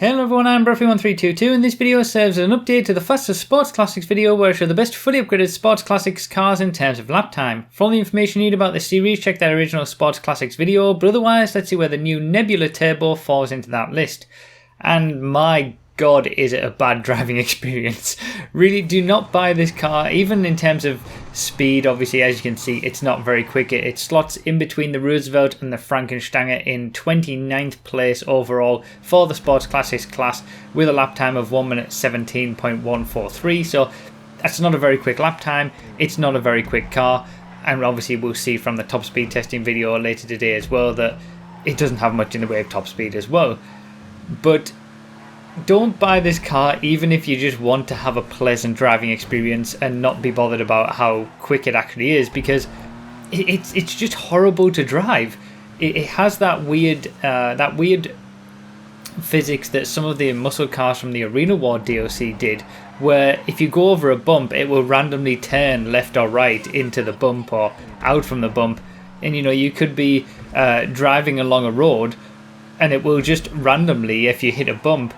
Hello everyone, I'm Bruffy1322 and this video serves as an update to the fastest sports classics video where I show the best fully upgraded sports classics cars in terms of lap time. For all the information you need about this series, check that original sports classics video, but otherwise let's see where the new Nebula Turbo falls into that list. And my god, is it a bad driving experience. Really, do not buy this car, even in terms of speed. Obviously, as you can see, it's not very quick. It slots in between the Roosevelt and the Frankensteiner in 29th place overall for the Sports Classics class with a lap time of 1 minute 17.143. So that's not a very quick lap time. It's not a very quick car. And obviously we'll see from the top speed testing video later today as well that it doesn't have much in the way of top speed as well. But don't buy this car even if you just want to have a pleasant driving experience and not be bothered about how quick it actually is, because it's just horrible to drive. It has that weird physics that some of the muscle cars from the Arena War DLC did, where if you go over a bump it will randomly turn left or right into the bump or out from the bump, and you could be driving along a road and it will just randomly, if you hit a bump,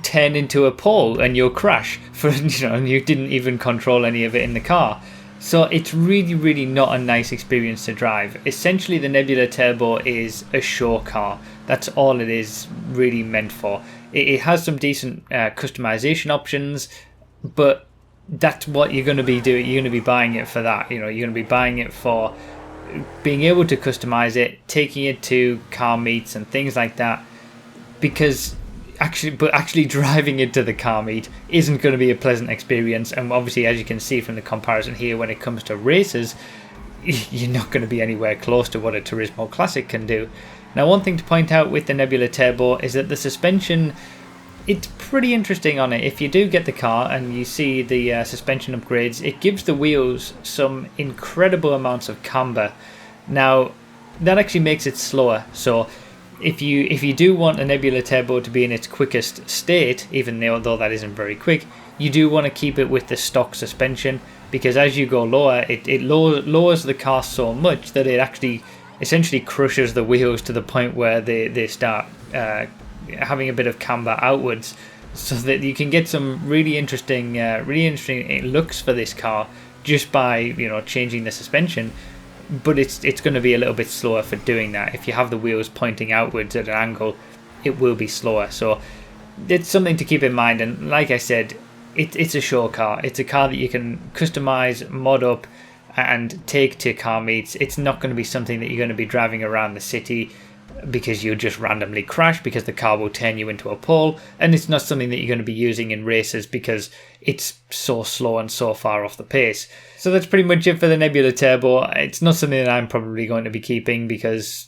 turn into a pole and you'll crash and you didn't even control any of it in the car. So it's really not a nice experience to drive. Essentially the Nebula Turbo is a show car. That's all it is really meant for. It has some decent customization options, but that's what you're going to be doing. You're going to be buying it for that. You're going to be buying it for being able to customize it, taking it to car meets and things like that, because actually driving it to the car meet isn't going to be a pleasant experience. And obviously, as you can see from the comparison here, when it comes to races, you're not going to be anywhere close to what a Turismo Classic can do. Now, one thing to point out with the Nebula Turbo is that the suspension, it's pretty interesting on it. If you do get the car and you see the suspension upgrades, it gives the wheels some incredible amounts of camber. Now, that actually makes it slower. So if you do want a Nebula Turbo to be in its quickest state, even though that isn't very quick, you do want to keep it with the stock suspension, because as you go lower, it lowers the car so much that it actually essentially crushes the wheels to the point where they start having a bit of camber outwards, so that you can get some really interesting looks for this car just by changing the suspension. But it's going to be a little bit slower for doing that. If you have the wheels pointing outwards at an angle, it will be slower. So it's something to keep in mind. And like I said, it's a show car. It's a car that you can customize, mod up, and take to car meets. It's not going to be something that you're going to be driving around the city because you'll just randomly crash because the car will turn you into a pole. And it's not something that you're going to be using in races because it's so slow and so far off the pace. So that's pretty much it for the Nebula Turbo. It's not something that I'm probably going to be keeping because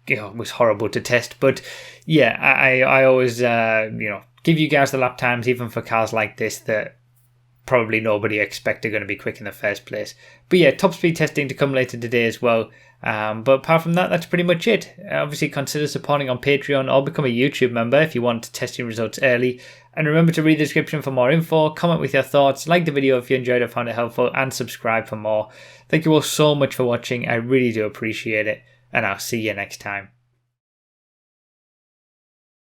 it was horrible to test. But yeah, I always give you guys the lap times even for cars like this that probably nobody expect are going to be quick in the first place. But yeah, top speed testing to come later today as well. But apart from that, that's pretty much it. Obviously, consider supporting on Patreon or become a YouTube member if you want testing results early. And remember to read the description for more info, comment with your thoughts, like the video if you enjoyed it, found it helpful, and subscribe for more. Thank you all so much for watching. I really do appreciate it, and I'll see you next time.